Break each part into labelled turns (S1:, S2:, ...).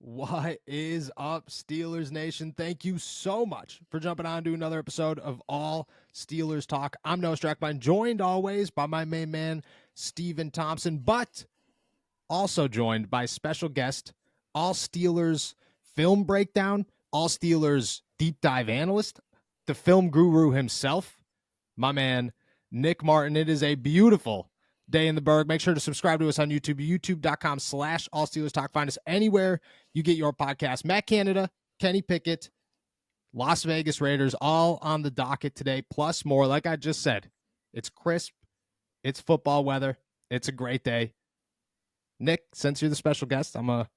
S1: What is up, Steelers Nation? Thank you so much for jumping on to another episode of All Steelers Talk. I'm Noah Strackbine, joined always by my main man, Steven Thompson, but also joined by special guest, All Steelers film breakdown, All Steelers deep dive analyst, the film guru himself, my man, Nick Martin. It is a beautiful day in the Berg. Make sure to subscribe to us on YouTube, youtube.com/All Steelers Talk. Find us anywhere you get your podcast. Matt Canada, Kenny Pickett, Las Vegas Raiders, all on the docket today, plus more. Like I just said, it's crisp. It's football weather. It's a great day. Nick, since you're the special guest, I'm gonna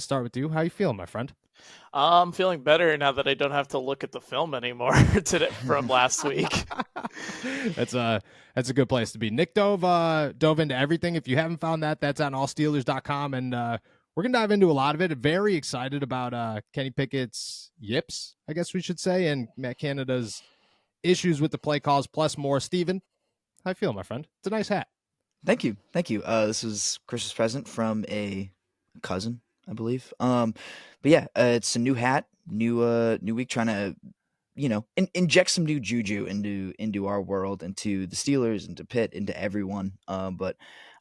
S1: start with you. How you feeling, my friend?
S2: I'm feeling better now that I don't have to look at the film anymore today from last week.
S1: That's a good place to be. Nick dove into everything. If you haven't found that, that's on allsteelers.com, and we're gonna dive into a lot of it. Very excited about Kenny Pickett's yips, I guess we should say, and Matt Canada's issues with the play calls, plus more. Steven, how you feel, my friend? It's a nice hat.
S3: Thank you. This was Christmas present from a cousin, I believe. But yeah, it's a new hat, new week, trying to, inject some new juju into our world, into the Steelers, into Pitt, into everyone. But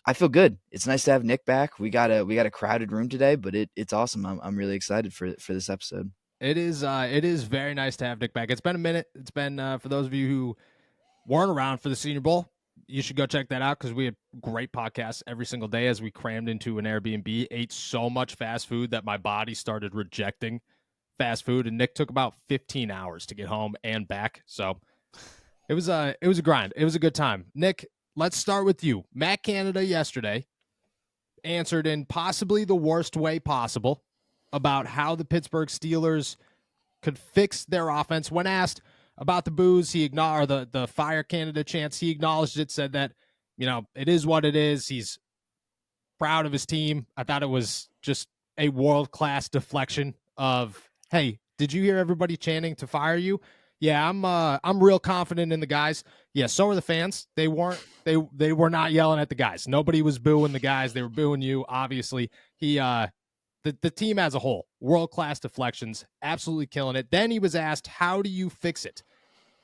S3: I feel good. It's nice to have Nick back. We got a crowded room today, but it's awesome. I'm really excited for this episode.
S1: It is very nice to have Nick back. It's been a minute. It's been for those of you who weren't around for the Senior Bowl, you should go check that out because we had great podcasts every single day as we crammed into an Airbnb, ate so much fast food that my body started rejecting fast food, and Nick took about 15 hours to get home and back. So it was a grind. It was a good time. Nick, let's start with you. Matt Canada yesterday answered in possibly the worst way possible about how the Pittsburgh Steelers could fix their offense. When asked about the boos, he ignored the fire Canada chants. He acknowledged it, said that, it is what it is. He's proud of his team. I thought it was just a world-class deflection of, hey, did you hear everybody chanting to fire you? Yeah, I'm real confident in the guys. Yeah, so are the fans. They were not yelling at the guys. Nobody was booing the guys. They were booing you. Obviously, the team as a whole, world-class deflections, absolutely killing it. Then he was asked, how do you fix it?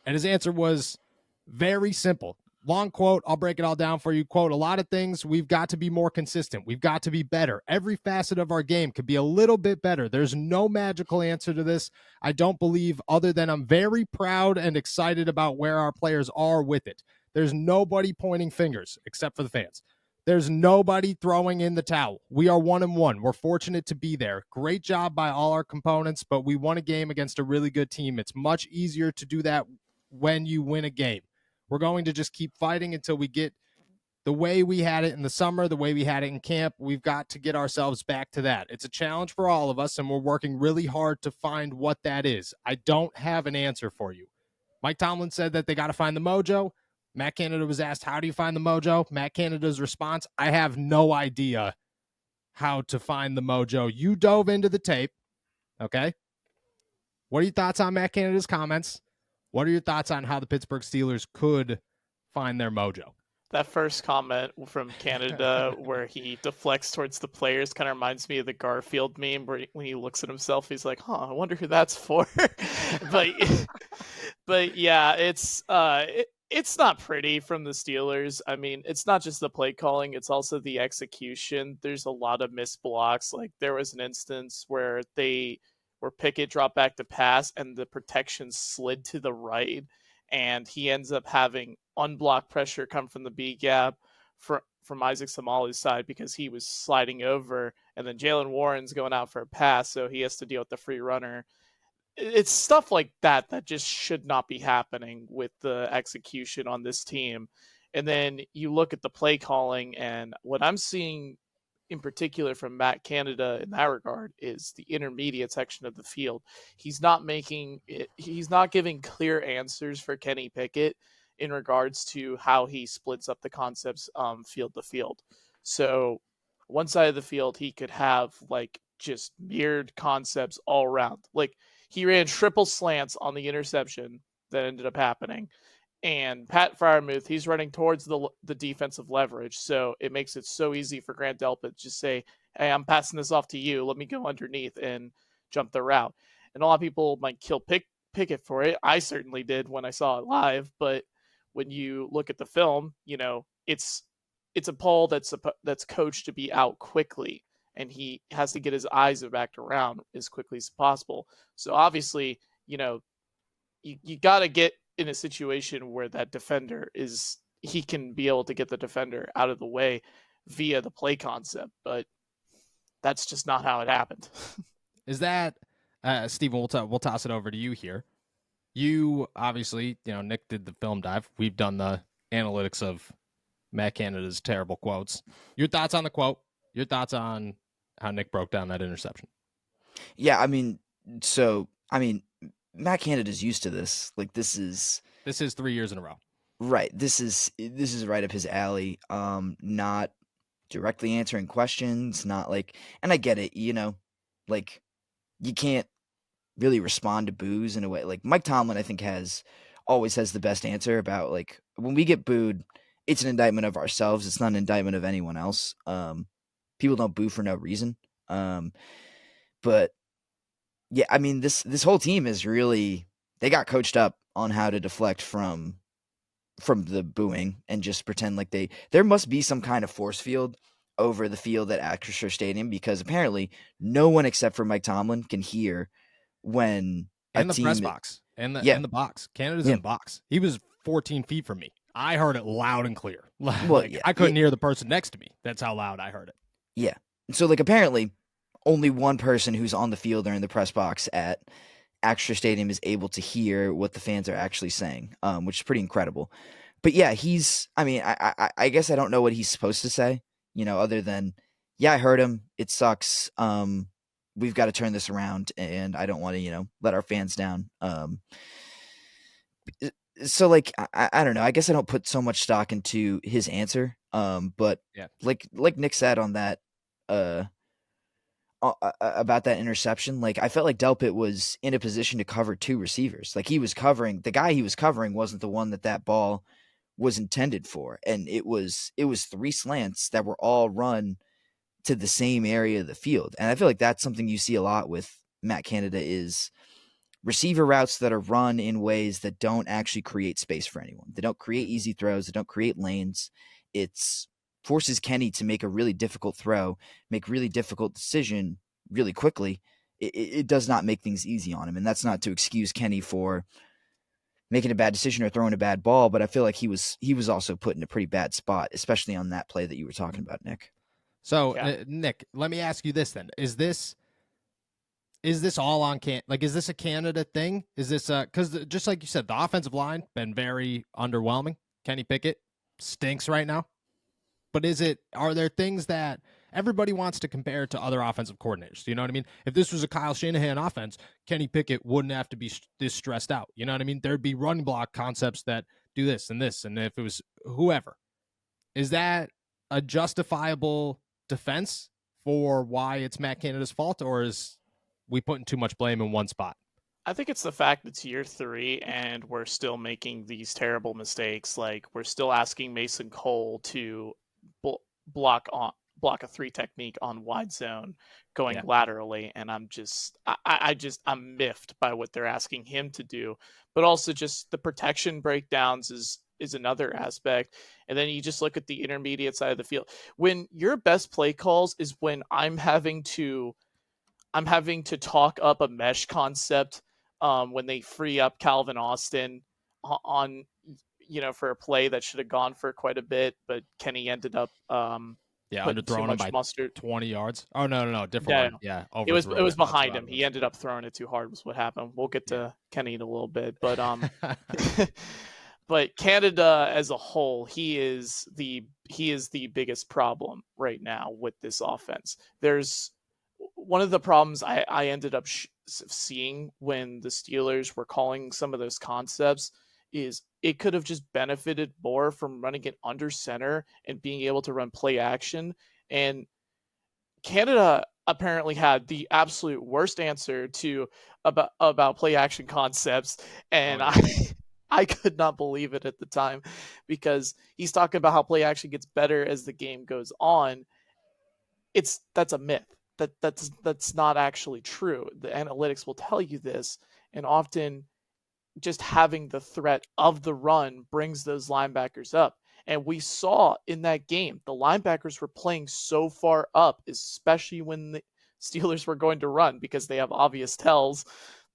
S1: And his answer was very simple. Long quote, I'll break it all down for you. Quote, a lot of things, we've got to be more consistent. We've got to be better. Every facet of our game could be a little bit better. There's no magical answer to this, I don't believe, other than I'm very proud and excited about where our players are with it. There's nobody pointing fingers except for the fans. There's nobody throwing in the towel. We are 1-1. We're fortunate to be there. Great job by all our components, but we won a game against a really good team. It's much easier to do that when you win a game. We're going to just keep fighting until we get the way we had it in the summer, the way we had it in camp. We've got to get ourselves back to that. It's a challenge for all of us, and we're working really hard to find what that is. I don't have an answer for you. Mike Tomlin said that they got to find the mojo. Matt Canada was asked, how do you find the mojo? Matt Canada's response, I have no idea how to find the mojo. You dove into the tape, okay? What are your thoughts on Matt Canada's comments? What are your thoughts on how the Pittsburgh Steelers could find their mojo?
S2: That first comment from Canada where he deflects towards the players kind of reminds me of the Garfield meme where when he looks at himself, he's like, I wonder who that's for. but yeah, it's not pretty from the Steelers. I mean, it's not just the play calling, it's also the execution. There's a lot of missed blocks. Like there was an instance where Pickett dropped back to pass and the protection slid to the right, and he ends up having unblocked pressure come from the B gap from Isaac Somali's side because he was sliding over, and then Jalen Warren's going out for a pass, so he has to deal with the free runner. It's stuff like that just should not be happening with the execution on this team. And then you look at the play calling, and what I'm seeing in particular from Matt Canada in that regard is the intermediate section of the field. He's not giving clear answers for Kenny Pickett in regards to how he splits up the concepts field to field. So one side of the field, he could have like just mirrored concepts all around. Like he ran triple slants on the interception that ended up happening. and Pat Fryermuth, he's running towards the defensive leverage, so it makes it so easy for Grant Delpit to just say, "Hey, I'm passing this off to you. Let me go underneath and jump the route." And a lot of people might kill Pickett for it. I certainly did when I saw it live, but when you look at the film, it's a Paul that's coached to be out quickly, and he has to get his eyes back around as quickly as possible. So obviously, you got to get in a situation where that defender he can be able to get the defender out of the way via the play concept, but that's just not how it happened.
S1: Is that Steven, we'll toss it over to you here. You obviously, Nick did the film dive. We've done the analytics of Matt Canada's terrible quotes. Your thoughts on the quote? Your thoughts on how Nick broke down that interception?
S3: Yeah, Matt Canada's used to this. Like this is
S1: 3 years in a row.
S3: Right. This is right up his alley. Not directly answering questions, not like, and I get it, like you can't really respond to boos in a way. Like Mike Tomlin, I think always has the best answer about like when we get booed, it's an indictment of ourselves. It's not an indictment of anyone else. People don't boo for no reason. But yeah, I mean this whole team is really, they got coached up on how to deflect from the booing and just pretend like there must be some kind of force field over the field at Acrisure Stadium, because apparently no one except for Mike Tomlin can hear when
S1: and the press box and the box. Canada's in the box. He was 14 feet from me. I heard it loud and clear. I couldn't hear the person next to me. That's how loud I heard it.
S3: Yeah. So like apparently only one person who's on the field or in the press box at Acrisure Stadium is able to hear what the fans are actually saying, which is pretty incredible. But yeah, I guess I don't know what he's supposed to say, other than, yeah, I heard him. It sucks. We've got to turn this around, and I don't want to, let our fans down. So like, I don't know. I guess I don't put so much stock into his answer. But
S1: yeah,
S3: like Nick said on that, about that interception, like I felt like Delpit was in a position to cover two receivers. Like the guy he was covering wasn't the one that ball was intended for, and it was three slants that were all run to the same area of the field. And I feel like that's something you see a lot with Matt Canada, is receiver routes that are run in ways that don't actually create space for anyone. They don't create easy throws. They don't create lanes. It's forces Kenny to make a really difficult throw, make really difficult decision really quickly. It does not make things easy on him. And that's not to excuse Kenny for making a bad decision or throwing a bad ball, but I feel like he was also put in a pretty bad spot, especially on that play that you were talking about, Nick.
S1: So, yeah. Nick, let me ask you this then. Is this all on is this a Canada thing? Is this because just like you said, the offensive line been very underwhelming. Kenny Pickett stinks right now. But are there things that everybody wants to compare to other offensive coordinators? You know what I mean? If this was a Kyle Shanahan offense, Kenny Pickett wouldn't have to be this stressed out. You know what I mean? There'd be run block concepts that do this and this. And if it was whoever, is that a justifiable defense for why it's Matt Canada's fault, or is we putting too much blame in one spot?
S2: I think it's the fact it's year 3 and we're still making these terrible mistakes. Like we're still asking Mason Cole to block a 3 technique on wide zone going laterally, and I'm miffed by what they're asking him to do. But also just the protection breakdowns is another aspect. And then you just look at the intermediate side of the field. When your best play calls is when I'm having to talk up a mesh concept when they free up Calvin Austin on for a play that should have gone for quite a bit, but Kenny ended up
S1: underthrown him by
S2: mustard.
S1: 20 yards. Oh no, different one. Yeah,
S2: it was behind him. He ended up throwing it too hard was what happened. We'll get to Kenny in a little bit, but but Canada as a whole, he is the biggest problem right now with this offense. There's one of the problems I ended up seeing when the Steelers were calling some of those concepts is it could have just benefited more from running it under center and being able to run play action. And Canada apparently had the absolute worst answer to about play action concepts. And I could not believe it at the time, because he's talking about how play action gets better as the game goes on. That's a myth. That's not actually true. The analytics will tell you this, and often just having the threat of the run brings those linebackers up. And we saw in that game, the linebackers were playing so far up, especially when the Steelers were going to run, because they have obvious tells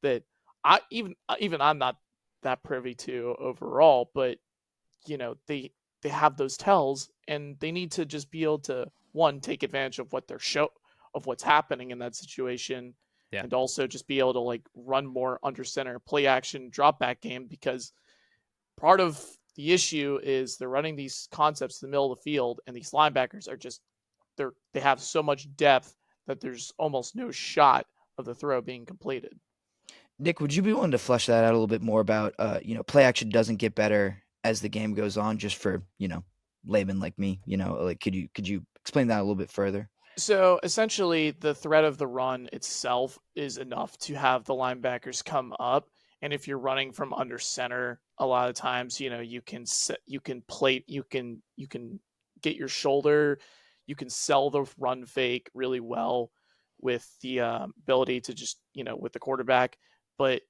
S2: that I'm not that privy to overall, but they have those tells, and they need to just be able to, one, take advantage of what's happening in that situation,
S1: Yeah.
S2: and also just be able to like run more under center, play action, drop back game, because part of the issue is they're running these concepts in the middle of the field, and these linebackers are just they have so much depth that there's almost no shot of the throw being completed.
S3: Nick, would you be willing to flesh that out a little bit more about, play action doesn't get better as the game goes on, just for, layman like me, like, could you explain that a little bit further?
S2: So essentially, the threat of the run itself is enough to have the linebackers come up. And if you're running from under center, a lot of times, you can get your shoulder, you can sell the run fake really well with the ability to just, with the quarterback. But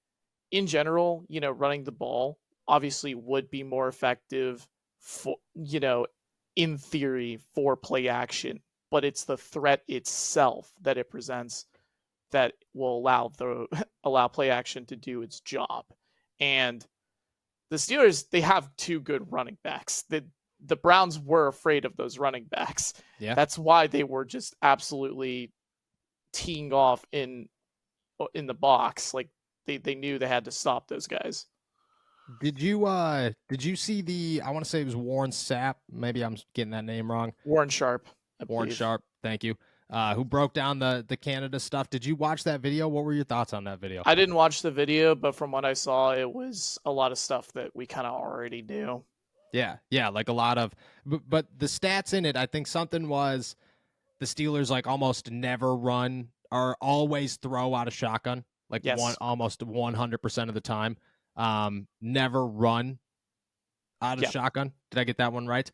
S2: in general, running the ball obviously would be more effective for, in theory, for play action, but it's the threat itself that it presents that will allow play action to do its job. And the Steelers, they have two good running backs. The Browns were afraid of those running backs.
S1: Yeah.
S2: That's why they were just absolutely teeing off in the box. Like they knew they had to stop those guys.
S1: Did you see I want to say it was Warren Sapp, maybe I'm getting that name wrong.
S2: Warren Sharp.
S1: Warren Sharp, thank you. Who broke down the Canada stuff. Did you watch that video? What were your thoughts on that video?
S2: I didn't watch the video, but from what I saw, it was a lot of stuff that we kind of already knew.
S1: Yeah, like a lot of, but the stats in it, I think something was the Steelers like almost never run or always throw out of shotgun, like
S2: Yes.
S1: almost 100% of the time. Never run out of shotgun. Did I get that one right?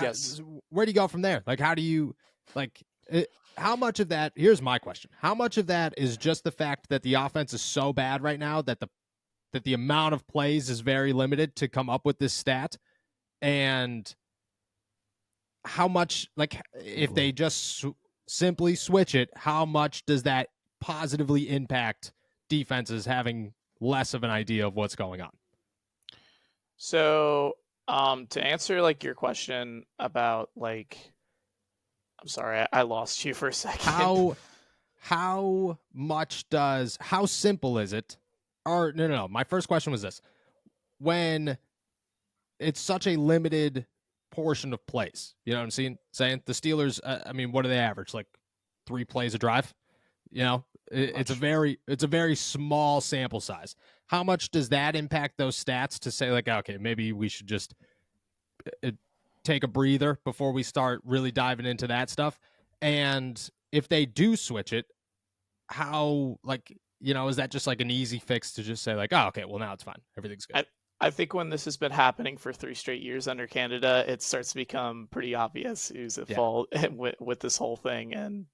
S2: Yes.
S1: Where do you go from there? Like, how do you how much of that? Here's my question: how much of that is just the fact that the offense is so bad right now that the amount of plays is very limited to come up with this stat, and how much, like, if they just simply switch it, how much does that positively impact defenses having less of an idea of what's going on?
S2: So, to answer like your question about like, I'm sorry, I lost you for a second.
S1: How simple is it? Or no. My first question was this: when it's such a limited portion of plays, you know what I'm saying? The Steelers, what do they average? Like 3 plays a drive? It's a very small sample size. How much does that impact those stats to say, like, okay, maybe we should just take a breather before we start really diving into that stuff? And if they do switch it, how, is that just like an easy fix to just say, like, oh, okay, well, now it's fine, everything's good?
S2: I think when this has been happening for 3 straight years under Canada, it starts to become pretty obvious who's at fault with this whole thing. And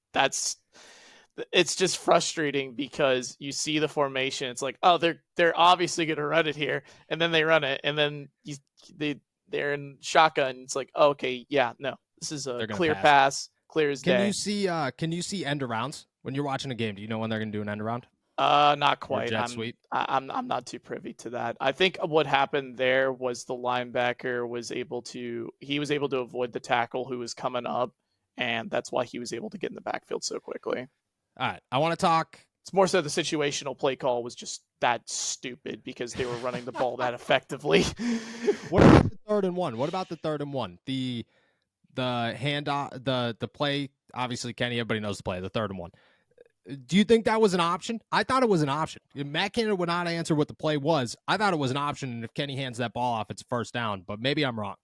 S2: it's just frustrating because you see the formation. It's like, oh, they're obviously going to run it here, and then they run it, and then they're in shotgun. It's like, oh, okay, yeah, no, this is a clear pass, clear as day.
S1: Can you see end arounds when you're watching a game? Do you know when they're going to do an end around?
S2: Not quite.
S1: Jet sweep?
S2: I'm not too privy to that. I think what happened there was the linebacker was able to avoid the tackle who was coming up, and that's why he was able to get in the backfield so quickly.
S1: All right, I want to talk.
S2: It's more so the situational play call was just that stupid because they were running the ball that effectively.
S1: What about the 3rd and 1? What about the 3rd and 1? The handoff, the play. Obviously, Kenny, everybody knows the play. The 3rd and 1. Do you think that was an option? I thought it was an option. Matt Canada would not answer what the play was. I thought it was an option, and if Kenny hands that ball off, it's a first down. But maybe I'm wrong.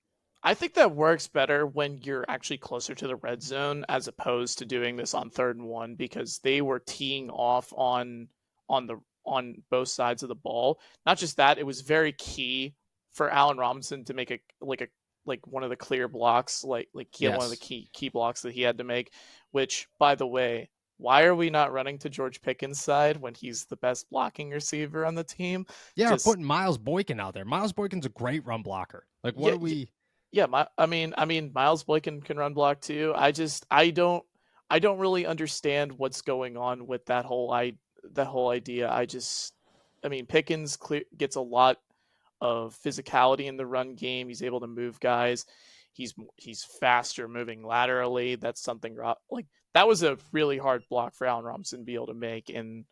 S2: I think that works better when you're actually closer to the red zone as opposed to doing this on 3rd and 1, because they were teeing off on both sides of the ball. Not just that, it was very key for Allen Robinson to make like one of the clear blocks, like he had one of the key blocks that he had to make, which, by the way, why are we not running to George Pickens' side when he's the best blocking receiver on the team?
S1: Yeah, putting Miles Boykin out there. Miles Boykin's a great run blocker. Like, what are we?
S2: Yeah, I mean, Miles Boykin can run block too. I don't really understand what's going on with that whole idea. I mean, Pickens gets a lot of physicality in the run game. He's able to move guys. He's faster moving laterally. That's something like that was a really hard block for Allen Robinson to be able to make. And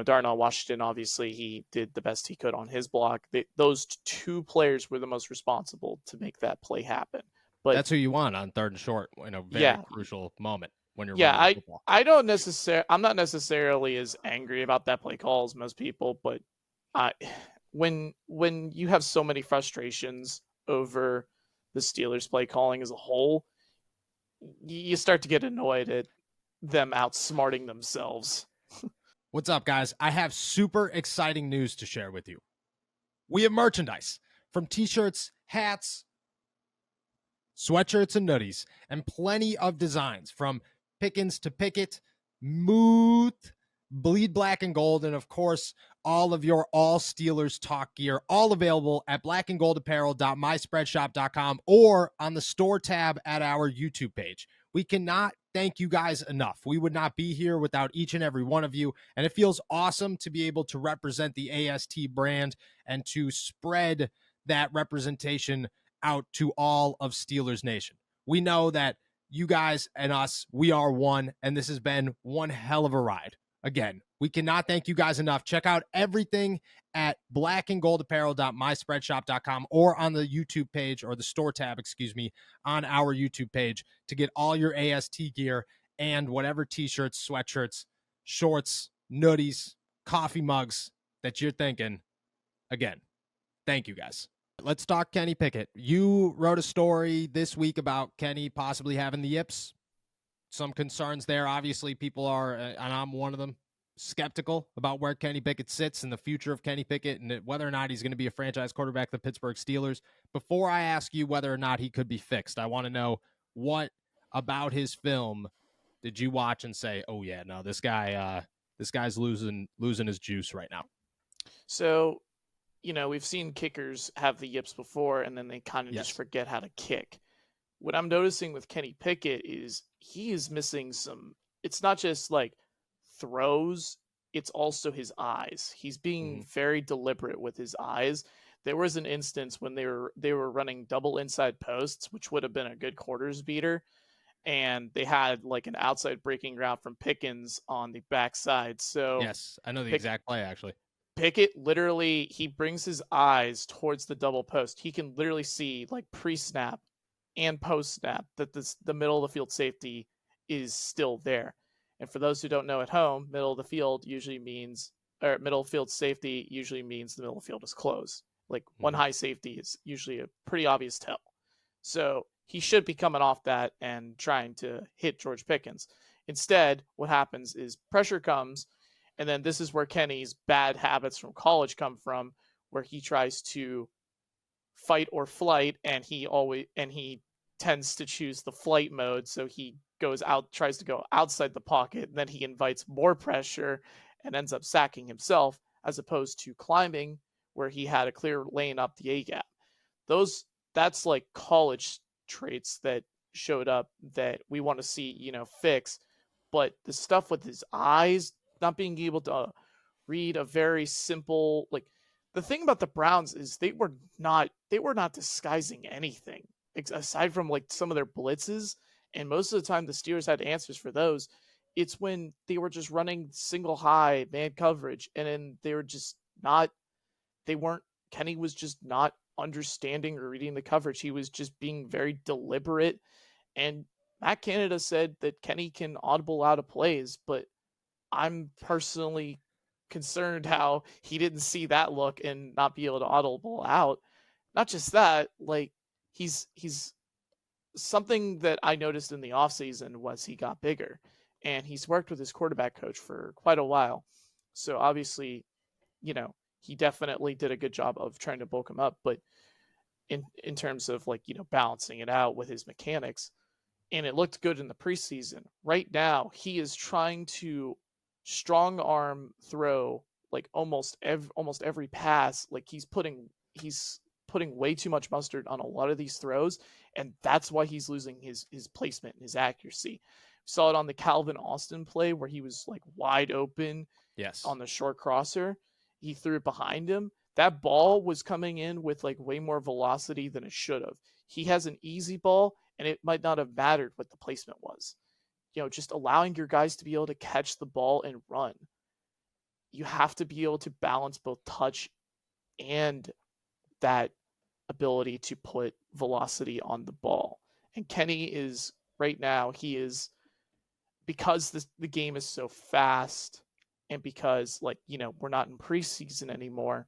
S2: Darnell Washington, obviously, he did the best he could on his block. Those two players were the most responsible to make that play happen. But
S1: that's who you want on 3rd and short in a very crucial moment when you're running the football.
S2: I'm not necessarily as angry about that play call as most people, but when you have so many frustrations over the Steelers play calling as a whole, you start to get annoyed at them outsmarting themselves.
S1: What's up, guys? I have super exciting news to share with you. We have merchandise from t-shirts, hats, sweatshirts, and hoodies, and plenty of designs from Pickens to Pickett, Muth, Bleed Black and Gold, and of course, all of your All Steelers talk gear, all available at blackandgoldapparel.myspreadshop.com or on the store tab at our YouTube page. We cannot thank you guys enough. We would not be here without each and every one of you, and it feels awesome to be able to represent the AST brand and to spread that representation out to all of Steelers Nation. We know that you guys and us, we are one, and this has been one hell of a ride. Again, we cannot thank you guys enough. Check out everything at blackandgoldapparel.myspreadshop.com or on the YouTube page, or the store tab, on our YouTube page to get all your AST gear and whatever t-shirts, sweatshirts, shorts, nutties, coffee mugs that you're thinking. Again, thank you guys. Let's talk Kenny Pickett. You wrote a story this week about Kenny possibly having the yips. Some concerns there. Obviously, people are, and I'm one of them, skeptical about where Kenny Pickett sits and the future of Kenny Pickett and whether or not he's going to be a franchise quarterback of the Pittsburgh Steelers. Before I ask you whether or not he could be fixed, I want to know, what about his film did you watch and say, oh yeah, no, this guy's losing his juice right now?
S2: So, we've seen kickers have the yips before, and then they kind of just forget how to kick. What I'm noticing with Kenny Pickett is he is missing it's not just like throws, it's also his eyes. He's being very deliberate with his eyes. There was an instance when they were running double inside posts, which would have been a good quarters beater, and they had like an outside breaking route from Pickens on the backside. So
S1: yes, I know the exact play actually.
S2: Pickett literally, he brings his eyes towards the double post. He can literally see, like, pre-snap and post-snap, that the middle of the field safety is still there. And for those who don't know at home, middle of the field middle field safety usually means the middle of the field is closed. Like, one high safety is usually a pretty obvious tell. So he should be coming off that and trying to hit George Pickens. Instead, what happens is pressure comes, and then this is where Kenny's bad habits from college come from, where he tries to fight or flight, and he tends to choose the flight mode. So he tries to go outside the pocket, and then he invites more pressure and ends up sacking himself, as opposed to climbing, where he had a clear lane up the A gap. That's like college traits that showed up that we want to see, fix. But the stuff with his eyes, not being able to read a very simple, like, the thing about the Browns is they were not disguising anything aside from like some of their blitzes, and most of the time the Steelers had answers for those. It's when they were just running single high man coverage, and then Kenny was just not understanding or reading the coverage. He was just being very deliberate, and Matt Canada said that Kenny can audible out of plays, but I'm personally concerned how he didn't see that look and not be able to audible out. Not just that, like, he's something that I noticed in the offseason was he got bigger, and he's worked with his quarterback coach for quite a while. So obviously, he definitely did a good job of trying to bulk him up, but in terms of like, balancing it out with his mechanics, and it looked good in the preseason. Right now, he is trying to strong arm throw like almost every pass. Like he's putting way too much mustard on a lot of these throws, and that's why he's losing his placement and his accuracy. We saw it on the Calvin Austin play where he was like wide open
S1: Yes.
S2: on the short crosser. He threw it behind him. That ball was coming in with like way more velocity than it should have. He has an easy ball, and it might not have mattered what the placement was. Just allowing your guys to be able to catch the ball and run. You have to be able to balance both touch and that ability to put velocity on the ball. And Kenny is right now, he is, because the game is so fast, and because we're not in preseason anymore,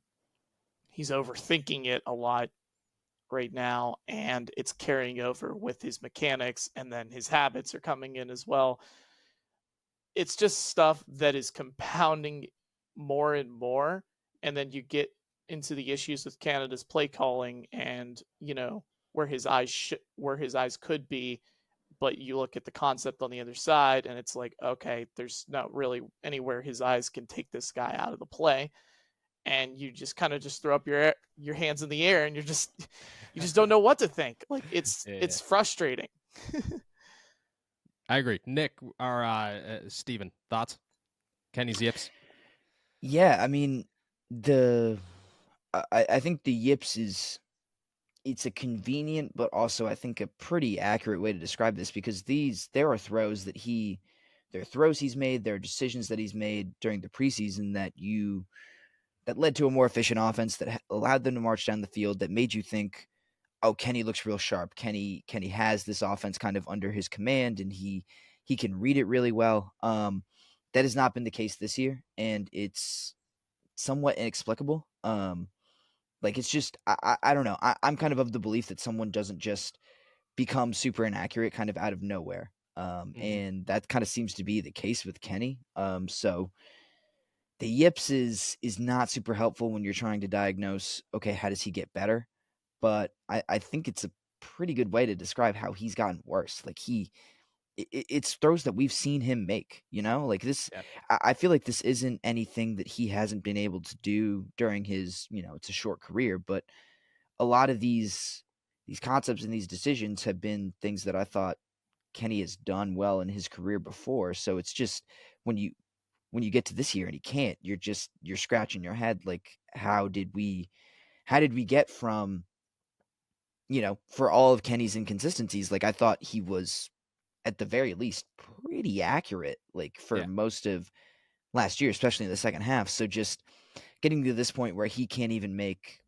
S2: he's overthinking it a lot right now, and it's carrying over with his mechanics, and then his habits are coming in as well. It's just stuff that is compounding more and more, and then you get into the issues with Canada's play calling, and where his eyes could be, but you look at the concept on the other side, and it's like, okay, there's not really anywhere his eyes can take this guy out of the play, and you just kind of just throw up your hands in the air, and you just don't know what to think. Like it's frustrating.
S1: I agree. Nick or Steven, thoughts? Kenny's Yipps?
S3: Yeah, I mean, I think the Yipps it's a convenient, but also I think a pretty accurate way to describe this, because there are throws he's made, there are decisions that he's made during the preseason that led to a more efficient offense, that allowed them to march down the field, that made you think, oh, Kenny looks real sharp. Kenny has this offense kind of under his command, and he can read it really well. That has not been the case this year, and it's somewhat inexplicable. Like, it's just, I don't know. I'm kind of the belief that someone doesn't just become super inaccurate kind of out of nowhere. And that kind of seems to be the case with Kenny. So the Yipps is not super helpful when you're trying to diagnose, okay, how does he get better? But I think it's a pretty good way to describe how he's gotten worse. Like it's throws that we've seen him make, like this.
S1: Yeah.
S3: I feel like this isn't anything that he hasn't been able to do during his, it's a short career, but a lot of these concepts and these decisions have been things that I thought Kenny has done well in his career before. So it's just when you get to this year and he can't, you're scratching your head. Like, how did we get from, for all of Kenny's inconsistencies, like I thought he was at the very least pretty accurate, like for most of last year, especially in the second half. So just getting to this point where he can't even make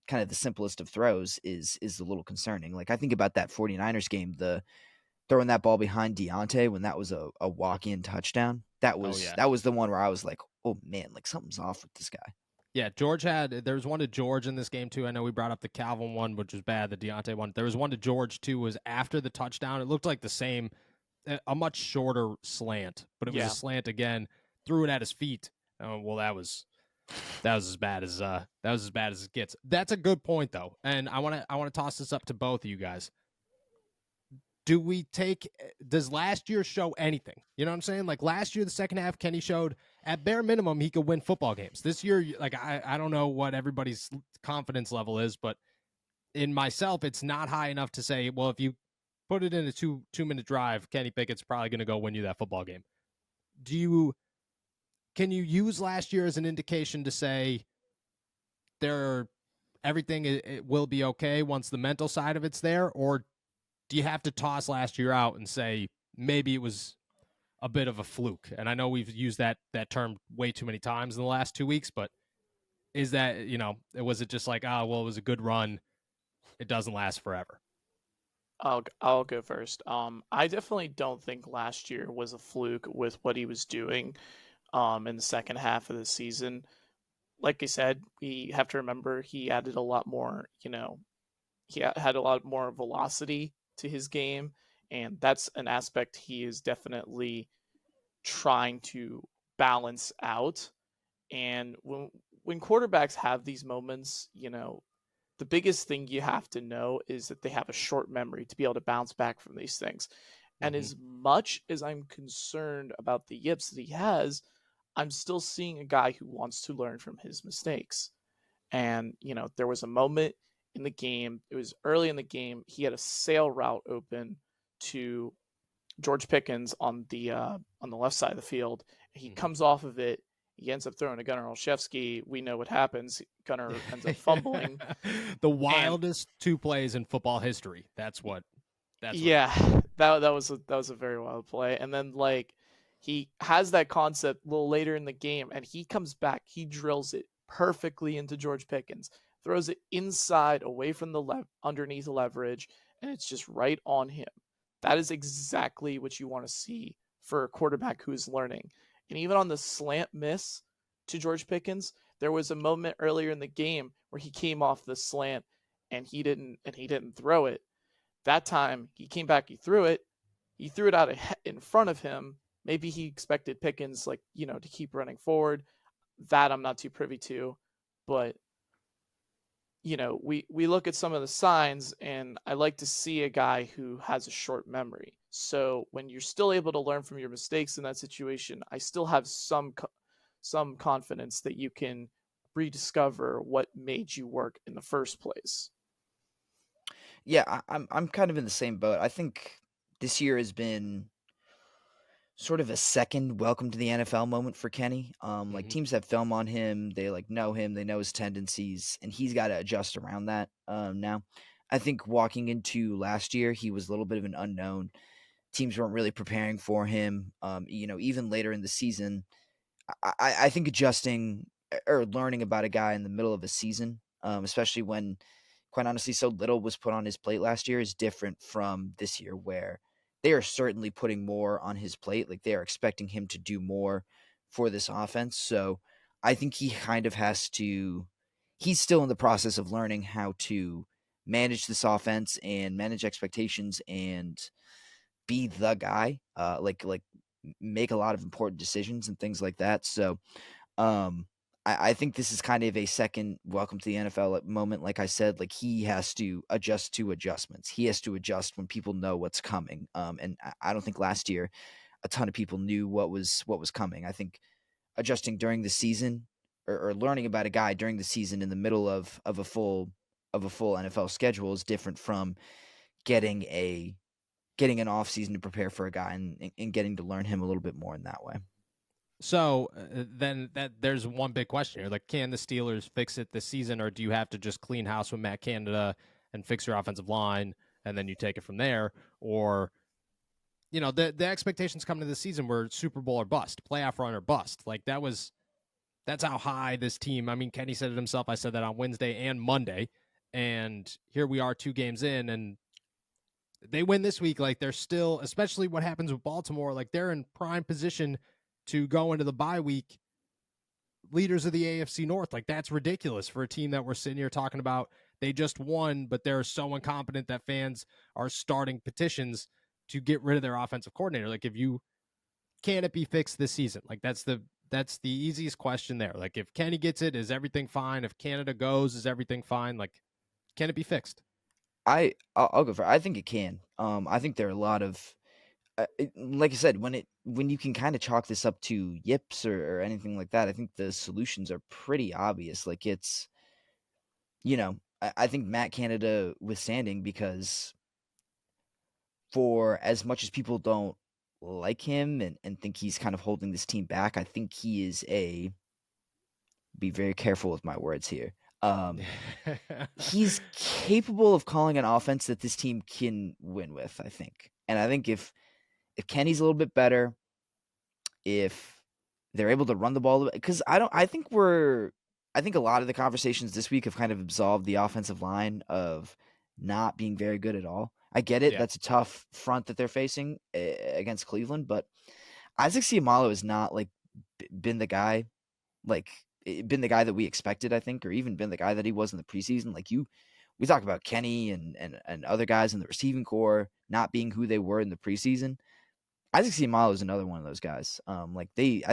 S3: kind of the simplest of throws is a little concerning. Like, I think about that 49ers game, the throwing that ball behind Deontay when that was a walk-in touchdown. That was the one where I was like, oh man, like something's off with this guy.
S1: Yeah, there was one to George in this game too. I know we brought up the Calvin one, which was bad, the Deontay one. There was one to George too, was after the touchdown. It looked like the same, a much shorter slant, but it was a slant again. Threw it at his feet. Well, that was as bad as it gets. That's a good point though, and I want to toss this up to both of you guys. Does last year show anything? You know what I'm saying? Like last year, the second half, Kenny showed at bare minimum he could win football games. This year, like I don't know what everybody's confidence level is, but in myself, it's not high enough to say, well, if you put it in a 2-minute drive, Kenny Pickett's probably going to go win you that football game. Can you use last year as an indication to say everything it will be okay once the mental side of it's there, or do you have to toss last year out and say maybe it was a bit of a fluke? And I know we've used that term way too many times in the last 2 weeks, but is that, was it just like, it was a good run, it doesn't last forever?
S2: I'll go first. I definitely don't think last year was a fluke with what he was doing in the second half of the season. Like I said, we have to remember he added a lot more, he had a lot more velocity to his game, and that's an aspect he is definitely trying to balance out. And when quarterbacks have these moments, the biggest thing you have to know is that they have a short memory to be able to bounce back from these things. And
S1: Mhm.
S2: as much as I'm concerned about the yips that he has, I'm still seeing a guy who wants to learn from his mistakes. And, there was a moment in the game, it was early in the game, he had a sail route open to George Pickens on the left side of the field. He
S1: Mhm.
S2: comes off of it. He ends up throwing to Gunnar Olszewski. We know what happens. Gunnar ends up fumbling.
S1: The
S2: And
S1: wildest 2 plays in football history. That's what
S2: yeah,
S1: happened.
S2: that was a very wild play. And then he has that concept a little later in the game, and he comes back. He drills it perfectly into George Pickens, throws it inside, away from the underneath leverage, and it's just right on him. That is exactly what you want to see for a quarterback who's learning. And even on the slant miss to George Pickens, there was a moment earlier in the game where he came off the slant and he didn't throw it. That time he came back, he threw it. He threw it out in front of him. Maybe he expected Pickens to keep running forward. That I'm not too privy to, but we look at some of the signs, and I like to see a guy who has a short memory. So when you're still able to learn from your mistakes in that situation, I still have some confidence that you can rediscover what made you work in the first place.
S3: Yeah, I'm kind of in the same boat. I think this year has been sort of a second welcome to the NFL moment for Kenny. Like
S1: Mhm.
S3: teams have film on him, they know him, they know his tendencies, and he's got to adjust around that. Now, I think walking into last year, he was a little bit of an unknown. Teams weren't really preparing for him. Even later in the season, I think adjusting or learning about a guy in the middle of a season, especially when, quite honestly, so little was put on his plate last year, is different from this year, where they are certainly putting more on his plate. Like they are expecting him to do more for this offense. So I think he kind of has to. He's still in the process of learning how to manage this offense and manage expectations and be the guy. Like make a lot of important decisions and things like that. So um, I think this is kind of a second welcome to the NFL moment. Like I said, like he has to adjust to adjustments. He has to adjust when people know what's coming. And I don't think last year a ton of people knew what was coming. I think adjusting during the season or learning about a guy during the season in the middle of a full NFL schedule is different from getting an off season to prepare for a guy and getting to learn him a little bit more in that way.
S1: So then there's one big question here. Like, can the Steelers fix it this season, or do you have to just clean house with Matt Canada and fix your offensive line, and then you take it from there? Or, the expectations coming to the season were Super Bowl or bust, playoff run or bust. Like that's how high this team. I mean, Kenny said it himself. I said that on Wednesday and Monday, and here we are 2 games in, and they win this week. Like they're still, especially what happens with Baltimore, like they're in prime position to go into the bye week leaders of the AFC North. Like that's ridiculous for a team that we're sitting here talking about. They just won, but they're so incompetent that fans are starting petitions to get rid of their offensive coordinator. Like can it be fixed this season? Like that's the easiest question there. Like if Kenny gets it, is everything fine? If Canada goes, is everything fine? Like, can it be fixed?
S3: I'll go for it. I think it can. I think there are a lot of like I said, when you can kind of chalk this up to yips or anything like that, I think the solutions are pretty obvious. Like it's, I think Matt Canada withstanding, because for as much as people don't like him and think he's kind of holding this team back, I think he is be very careful with my words here. He's capable of calling an offense that this team can win with, I think. And I think if Kenny's a little bit better, if they're able to run the ball, because I think a lot of the conversations this week have kind of absolved the offensive line of not being very good at all. I get it.
S1: Yeah.
S3: That's a tough front that they're facing against Cleveland, but Isaac Seumalo has not been the guy, been the guy that we expected, I think, or even been the guy that he was in the preseason. We talk about Kenny and other guys in the receiving core not being who they were in the preseason. Isaac Seumalo is another one of those guys. I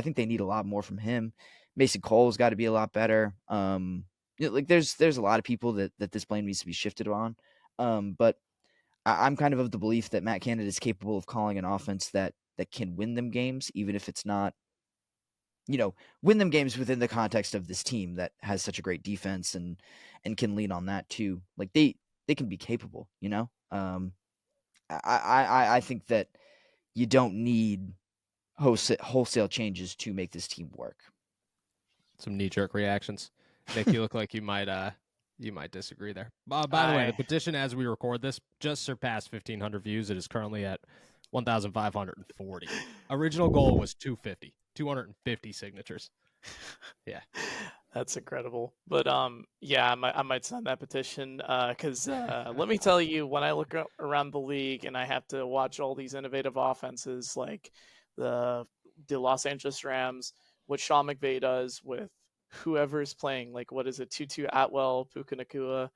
S3: think they need a lot more from him. Mason Cole's got to be a lot better. Like there's a lot of people that this blame needs to be shifted on. But I'm kind of the belief that Matt Canada is capable of calling an offense that can win them games, even if it's not, win them games within the context of this team that has such a great defense and can lean on that too. Like they can be capable, I think that you don't need wholesale changes to make this team work.
S1: Some knee-jerk reactions. Nick, you look like you might disagree there. By the way, the petition as we record this just surpassed 1,500 views. It is currently at 1,540. Original goal was 250 signatures. Yeah.
S2: That's incredible. But yeah, I might sign that petition because let me tell you, when I look around the league and I have to watch all these innovative offenses like the Los Angeles Rams, what Sean McVay does with whoever is playing, like what is it, Tutu Atwell, Puka Nacua,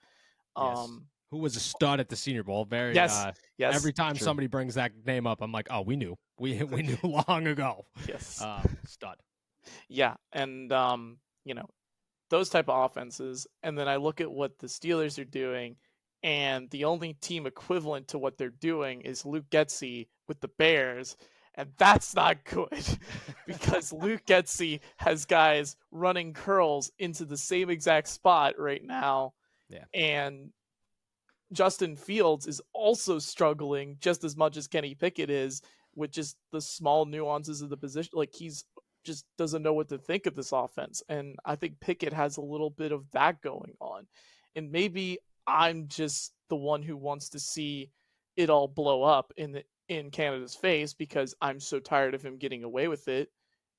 S1: Yes. Who was a stud at the Senior Bowl. Very
S2: yes.
S1: Every time somebody brings that name up, I'm like, oh, we knew long ago.
S2: Yes.
S1: Stud.
S2: Yeah, and those type of offenses, and then I look at what the Steelers are doing, and the only team equivalent to what they're doing is Luke Getsy with the Bears, and that's not good because Luke Getsy has guys running curls into the same exact spot right now, and Justin Fields is also struggling just as much as Kenny Pickett is with just the small nuances of the position. Like he's just doesn't know what to think of this offense. And I think Pickett has a little bit of that going on. And maybe I'm just the one who wants to see it all blow up in Canada's face because I'm so tired of him getting away with it.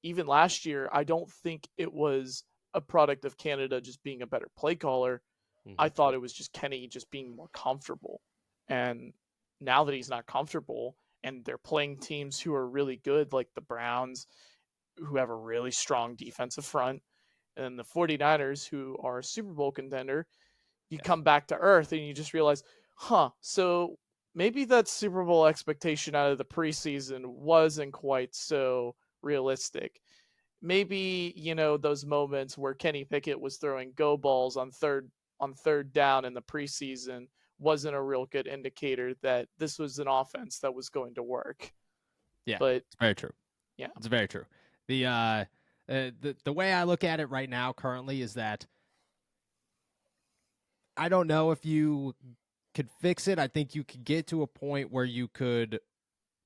S2: Even last year, I don't think it was a product of Canada just being a better play caller. Mm-hmm. I thought it was just Kenny just being more comfortable. And now that he's not comfortable and they're playing teams who are really good, like the Browns, who have a really strong defensive front, and the 49ers, who are a Super Bowl contender, you come back to earth and you just realize, so maybe that Super Bowl expectation out of the preseason wasn't quite so realistic. Maybe, those moments where Kenny Pickett was throwing go balls on third down in the preseason wasn't a real good indicator that this was an offense that was going to work.
S1: Yeah,
S2: but
S1: it's very true.
S2: Yeah,
S1: it's very true. The way I look at it right now currently is that I don't know if you could fix it. I think you could get to a point where you could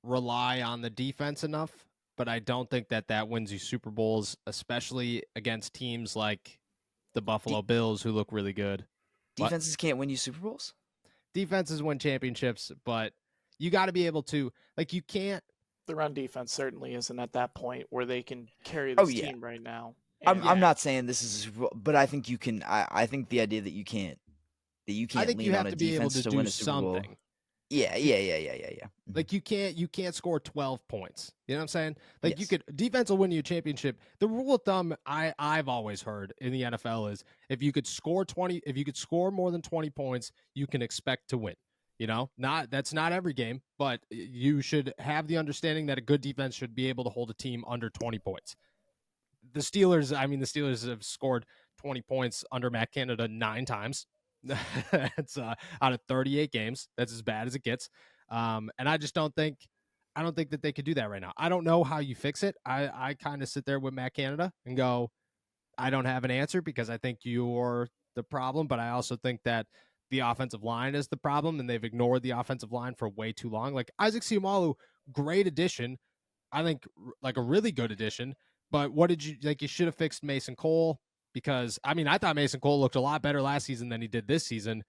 S1: rely on the defense enough, but I don't think that wins you Super Bowls, especially against teams like the Buffalo Bills, who look really good.
S3: Defenses can't win you Super Bowls?
S1: Defenses win championships, but you got to be able to, like, you can't.
S2: The run defense certainly isn't at that point where they can carry this team right now.
S3: I'm not saying this is, but I think you can. I think the idea that you can't lean on a defense to win a Super Bowl. Yeah.
S1: Like you can't score 12 points. You know what I'm saying? Like defense will win you a championship. The rule of thumb I've always heard in the NFL is if you could score more than 20 points, you can expect to win. That's not every game, but you should have the understanding that a good defense should be able to hold a team under 20 points. The Steelers have scored 20 points under Matt Canada 9 times. It's out of 38 games. That's as bad as it gets. And I don't think that they could do that right now. I don't know how you fix it. I kind of sit there with Matt Canada and go, I don't have an answer because I think you're the problem, but I also think that the offensive line is the problem, and they've ignored the offensive line for way too long. Like Isaac Seumalo, great addition. I think like a really good addition, but you should have fixed Mason Cole. Because, I thought Mason Cole looked a lot better last season than he did this season.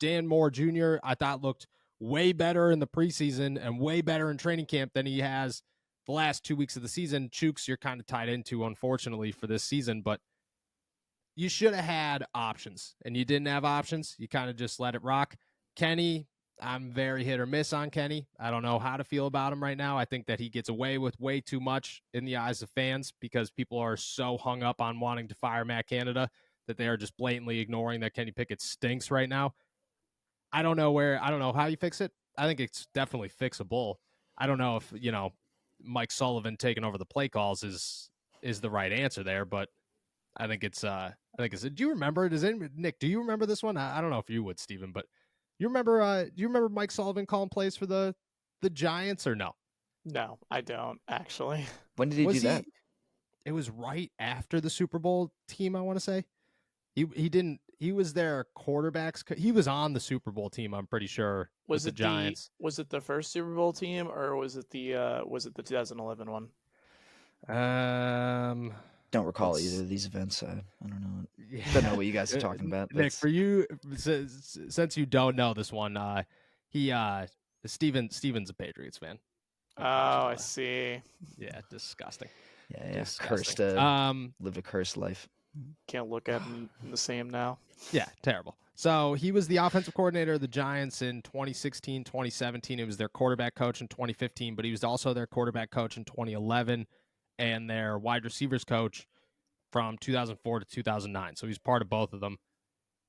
S1: Dan Moore Jr., I thought looked way better in the preseason and way better in training camp than he has the last 2 weeks of the season. Chooks, you're kind of tied into, unfortunately, for this season. But you should have had options, and you didn't have options. You kind of just let it rock. Kenny, I'm very hit or miss on Kenny. I don't know how to feel about him right now. I think that he gets away with way too much in the eyes of fans because people are so hung up on wanting to fire Matt Canada that they are just blatantly ignoring that Kenny Pickett stinks right now. I don't know how you fix it. I think it's definitely fixable. I don't know if, Mike Sullivan taking over the play calls is is the right answer there, but I think it's do you remember, Nick, do you remember this one? I don't know if you would, Steven, but do you remember Mike Sullivan calling plays for the Giants or no?
S2: No, I don't actually.
S3: When did he do that?
S1: It was right after the Super Bowl team, I want to say. He was their quarterbacks. He was on the Super Bowl team, I'm pretty sure.
S2: Was
S1: the
S2: it
S1: Giants?
S2: Was it the first Super Bowl team, or was it the 2011 one?
S3: Don't recall either of these events. I don't know. Yeah. Don't know what you guys are talking about.
S1: Nick, for you, since you don't know this one, Steven's a Patriots fan.
S2: Oh, I see.
S1: Yeah, disgusting.
S3: Yeah,
S1: disgusting.
S3: Cursed. Lived a cursed life.
S2: Can't look at him the same now.
S1: Yeah, terrible. So he was the offensive coordinator of the Giants in 2016, 2017. He was their quarterback coach in 2015, but he was also their quarterback coach in 2011 and their wide receivers coach from 2004 to 2009. So he's part of both of them.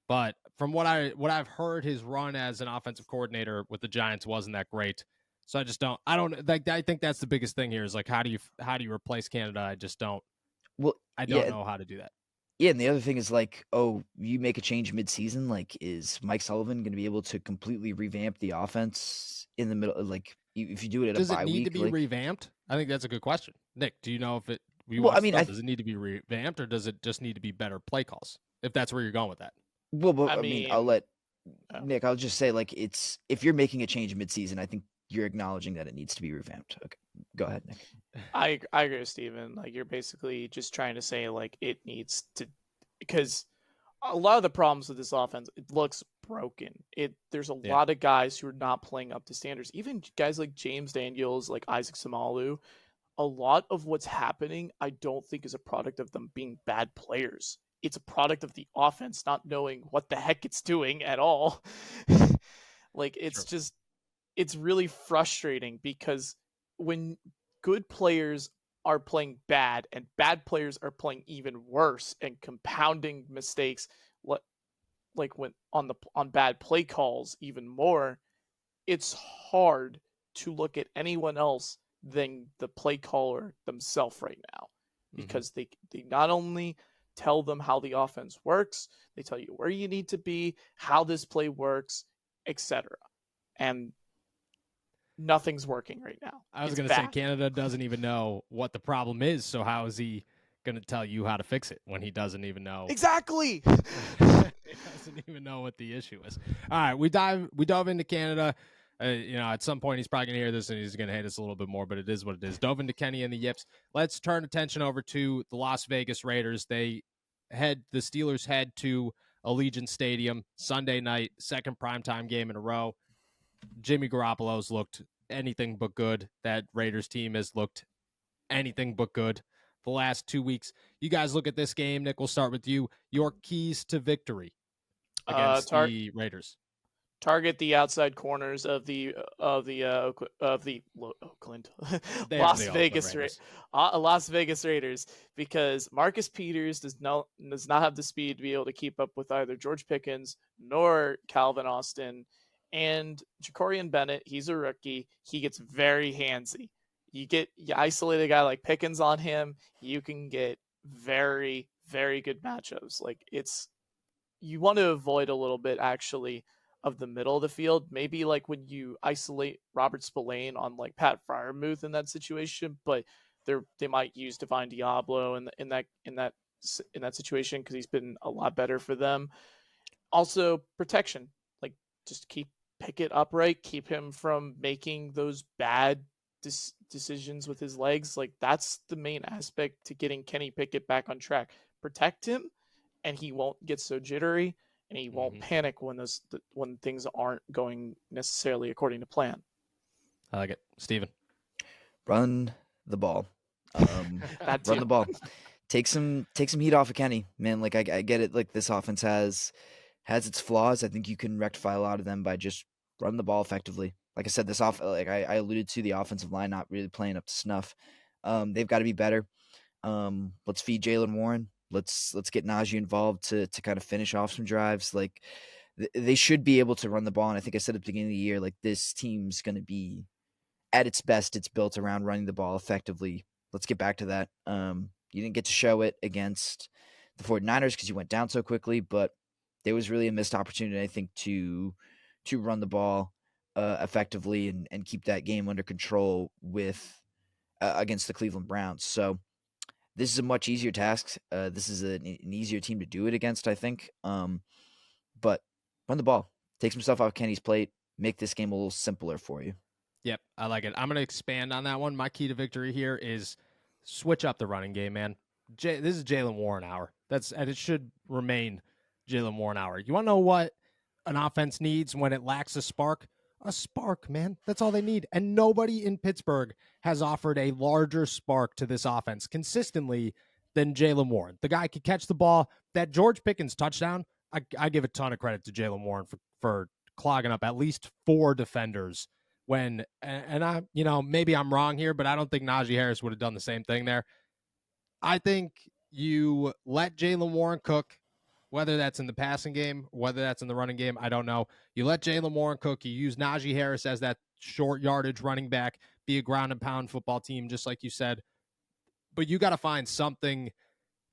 S1: But from what I've heard, his run as an offensive coordinator with the Giants wasn't that great. So I think that's the biggest thing here is like, how do you replace Canada? I just don't.
S3: Well,
S1: I don't know how to do that.
S3: Yeah, and the other thing is like, you make a change mid-season. Like, is Mike Sullivan going to be able to completely revamp the offense in the middle? Like, if you do it at a bye week,
S1: does it need to be revamped? I think that's a good question, Nick. Do you know if it? Does it need to be revamped, or does it just need to be better play calls? If that's where you're going with that.
S3: Well, I mean, I'll let Nick. I'll just say, like, if you're making a change mid-season, I think you're acknowledging that it needs to be revamped. Okay, go ahead, Nick.
S2: I agree with Steven. Like, you're basically just trying to say, like, it needs to, because a lot of the problems with this offense, it looks broken. There's a lot of guys who are not playing up to standards. Even guys like James Daniels, like Isaac Samalu. A lot of what's happening, I don't think is a product of them being bad players. It's a product of the offense not knowing what the heck it's doing at all. Like, it's just, it's really frustrating because when good players are playing bad and bad players are playing even worse and compounding mistakes, like when on bad play calls even more, it's hard to look at anyone else than the play caller themselves right now, because they not only tell them how the offense works, they tell you where you need to be, how this play works, etc. And nothing's working right now.
S1: I was going to say Canada doesn't even know what the problem is, so how is he going to tell you how to fix it when he doesn't even know?
S2: Exactly.
S1: He doesn't even know what the issue is. All right, we dove into Canada. At some point he's probably going to hear this and he's going to hate us a little bit more, but it is what it is. Dove into Kenny and the Yipps. Let's turn attention over to the Las Vegas Raiders. The Steelers head to Allegiant Stadium Sunday night, second primetime game in a row. Jimmy Garoppolo's looked anything but good. That Raiders team has looked anything but good the last 2 weeks. You guys look at this game. Nick, we'll start with you. Your keys to victory against the Raiders.
S2: Target the outside corners of the Oakland Las Vegas Raiders, because Marcus Peters does not have the speed to be able to keep up with either George Pickens nor Calvin Austin. And Jacorian Bennett, he's a rookie. He gets very handsy. You isolate a guy like Pickens on him, you can get very, very good matchups. Like, you want to avoid a little bit actually of the middle of the field. Maybe like when you isolate Robert Spillane on like Pat Freiermuth in that situation, but they might use Divine Diablo in that situation because he's been a lot better for them. Also, protection, like just keep Pickett upright, keep him from making those bad decisions with his legs. Like, that's the main aspect to getting Kenny Pickett back on track. Protect him, and he won't get so jittery, and he won't panic when things aren't going necessarily according to plan.
S1: I like it. Steven.
S3: Run the ball. Run the ball. Take some heat off of Kenny, man. Like, I get it. Like, this offense has its flaws. I think you can rectify a lot of them by just running the ball effectively. Like I said, I alluded to the offensive line not really playing up to snuff. They've got to be better. Let's feed Jaylen Warren. Let's get Najee involved to kind of finish off some drives. Like, they should be able to run the ball. And I think I said at the beginning of the year, like, this team's going to be at its best. It's built around running the ball effectively. Let's get back to that. You didn't get to show it against the 49ers because you went down so quickly, but there was really a missed opportunity, I think, to run the ball effectively and keep that game under control with against the Cleveland Browns. So this is a much easier task. This is an easier team to do it against, I think. But run the ball, take some stuff off Kenny's plate, make this game a little simpler for you.
S1: Yep, I like it. I'm going to expand on that one. My key to victory here is switch up the running game, man. This is Jaylen Warren hour. And it should remain Jaylen Warren hour. You want to know what an offense needs when it lacks a spark? A spark, man. That's all they need. And nobody in Pittsburgh has offered a larger spark to this offense consistently than Jaylen Warren. The guy could catch the ball. That George Pickens touchdown, I give a ton of credit to Jaylen Warren for clogging up at least 4 defenders. And I, maybe I'm wrong here, but I don't think Najee Harris would have done the same thing there. I think you let Jaylen Warren cook, whether that's in the passing game, whether that's in the running game, I don't know. You let Jaylen Warren cook. You use Najee Harris as that short yardage running back, be a ground and pound football team, just like you said. But you got to find something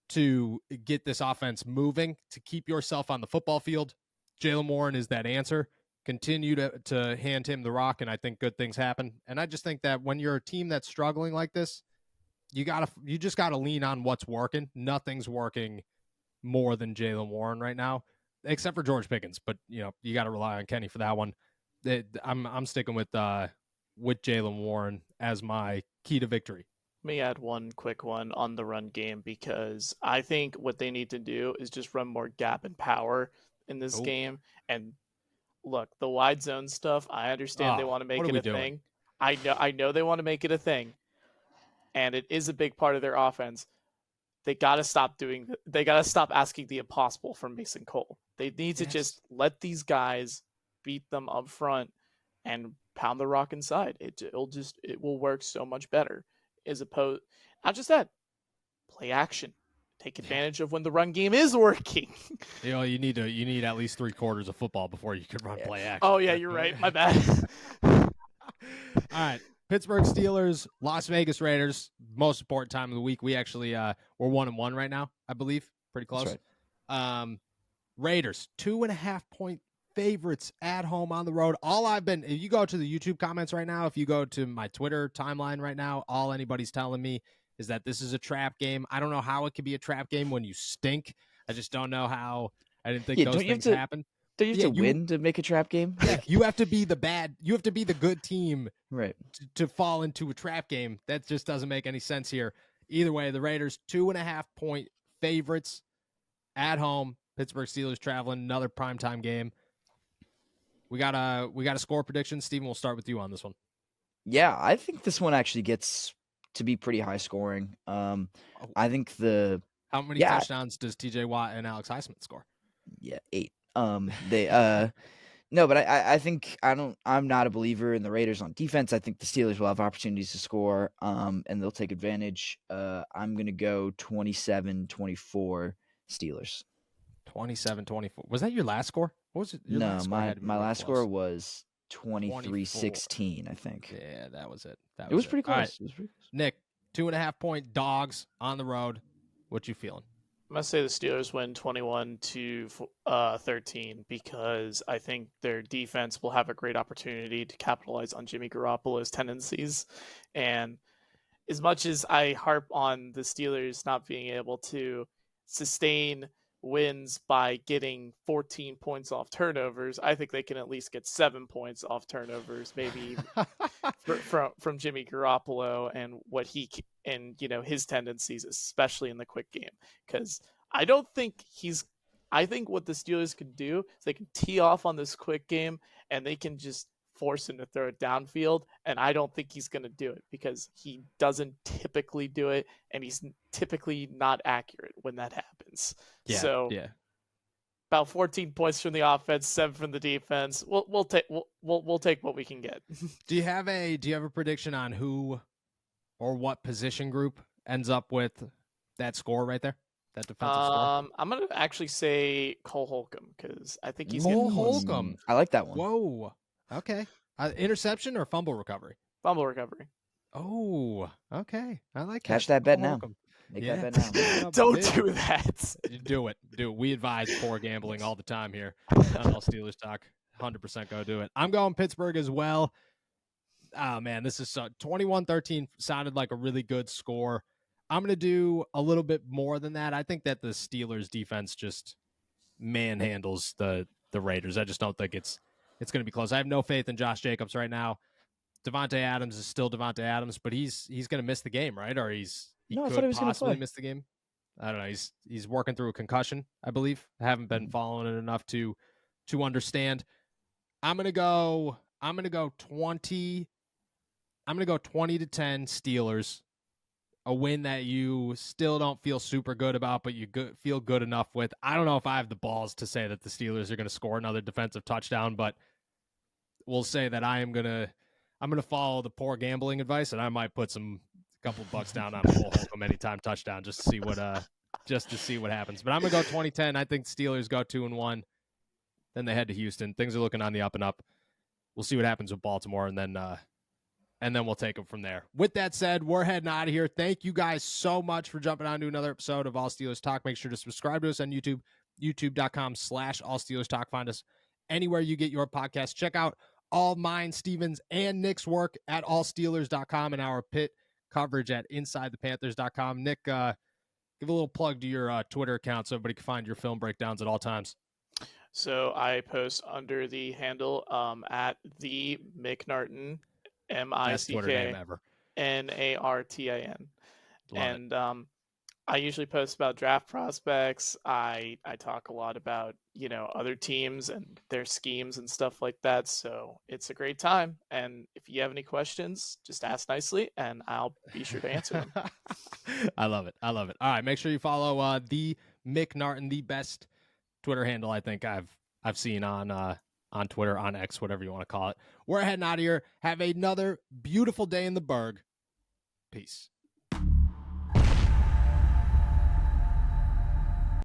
S1: to get this offense moving, to keep yourself on the football field. Jaylen Warren is that answer. Continue to hand him the rock, and I think good things happen. And I just think that when you're a team that's struggling like this, you just gotta lean on what's working. Nothing's working more than Jaylen Warren right now, except for George Pickens. But you got to rely on Kenny for that one. I'm sticking with Jaylen Warren as my key to victory.
S2: Let me add one quick one on the run game, because I think what they need to do is just run more gap and power in this game. And look, the wide zone stuff, I understand they want to make it a thing. I know they want to make it a thing. And it is a big part of their offense. They got to stop asking the impossible from Mason Cole. They need to just let these guys beat them up front and pound the rock inside. It will work so much better. As opposed, not just that, play action. Take advantage of when the run game is working.
S1: You need at least 3 quarters of football before you can run play action.
S2: Oh yeah, you're right. My bad.
S1: All right. Pittsburgh Steelers, Las Vegas Raiders, most important time of the week. We actually we're 1-1 right now, I believe. Pretty close.
S3: That's right.
S1: Raiders, 2.5-point favorites at home on the road. If you go to the YouTube comments right now, if you go to my Twitter timeline right now, all anybody's telling me is that this is a trap game. I don't know how it could be a trap game when you stink. I just don't know how. I didn't think those things happen.
S3: Don't you have to win to make a trap game?
S1: Yeah, you have to be the good team,
S3: right?
S1: To fall into a trap game. That just doesn't make any sense here. Either way, the Raiders 2.5-point favorites at home. Pittsburgh Steelers traveling, another primetime game. We got a score prediction. Steven, we'll start with you on this one.
S3: Yeah, I think this one actually gets to be pretty high scoring. I think
S1: how many touchdowns does TJ Watt and Alex Highsmith score?
S3: Yeah, 8. No, but I think I'm not a believer in the Raiders on defense. I think the Steelers will have opportunities to score, and they'll take advantage. I'm gonna go 27-24 Steelers.
S1: 27-24. Was that your last score? What was it?
S3: My last score was 23-16, I think.
S1: Yeah, that was it.
S3: It was pretty close.
S1: Right. It was pretty close. Nick, 2.5-point dogs on the road. What you feeling?
S2: I'm going to say the Steelers win 21-13 because I think their defense will have a great opportunity to capitalize on Jimmy Garoppolo's tendencies. And as much as I harp on the Steelers not being able to sustain wins by getting 14 points off turnovers, I think they can at least get 7 points off turnovers, maybe from Jimmy Garoppolo and what he and his tendencies, especially in the quick game. Because I think what the Steelers can do is they can tee off on this quick game and they can just force him to throw it downfield, and I don't think he's going to do it because he doesn't typically do it, and he's typically not accurate when that happens. About 14 points from the offense, 7 from the defense. We'll take what we can get.
S1: Do you have a prediction on who or what position group ends up with that score right there? That defensive score?
S2: I'm going to actually say Cole Holcomb because I think he's
S1: Cole Holcomb.
S3: I like that one.
S1: Whoa. Okay. Interception or fumble recovery?
S2: Fumble recovery.
S1: Oh, okay. I like
S3: Catch that bet now.
S1: Holcomb.
S3: Make
S1: Yeah.
S3: that bet now.
S2: Don't
S1: Big.
S2: do that.
S1: Do it. We advise poor gambling all the time here on All Steelers Talk. 100% go do it. I'm going Pittsburgh as well. Oh, man, this is 21-13 sounded like a really good score. I'm going to do a little bit more than that. I think that the Steelers defense just manhandles the Raiders. I just don't think it's going to be close. I have no faith in Josh Jacobs right now. Devontae Adams is still Devontae Adams, but he's going to miss the game, right? Or he
S3: No, I thought
S1: could
S3: he was gonna
S1: possibly
S3: play.
S1: miss the game. I don't know. He's working through a concussion, I believe. I haven't been following it enough to understand. I'm gonna go 20. I'm gonna go 20-10 Steelers. A win that you still don't feel super good about, but you feel good enough with. I don't know if I have the balls to say that the Steelers are going to score another defensive touchdown, but we'll say that I'm gonna follow the poor gambling advice, and I might put a couple bucks down on Cole Holcomb anytime touchdown just to see what happens. But I'm gonna go 20-10. I think Steelers go 2-1. Then they head to Houston. Things are looking on the up and up. We'll see what happens with Baltimore, and then we'll take them from there. With that said, we're heading out of here. Thank you guys so much for jumping on to another episode of All Steelers Talk. Make sure to subscribe to us on YouTube, youtube.com/All Steelers Talk. Find us anywhere you get your podcast. Check out all mine, Steven's, and Nick's work at allsteelers.com and our pit coverage at insidethepanthers.com. Nick, give a little plug to your Twitter account so everybody can find your film breakdowns at all times.
S2: So I post under the handle at the Mick Narton,
S1: Best Twitter name ever.
S2: MICKNARTIN.
S1: Love
S2: And I usually post about draft prospects. I talk a lot about, other teams and their schemes and stuff like that. So it's a great time. And if you have any questions, just ask nicely and I'll be sure to answer them.
S1: I love it. All right, make sure you follow the Mick Narton, the best Twitter handle I think I've seen on Twitter, on X, whatever you want to call it. We're heading out of here. Have another beautiful day in the Berg. Peace.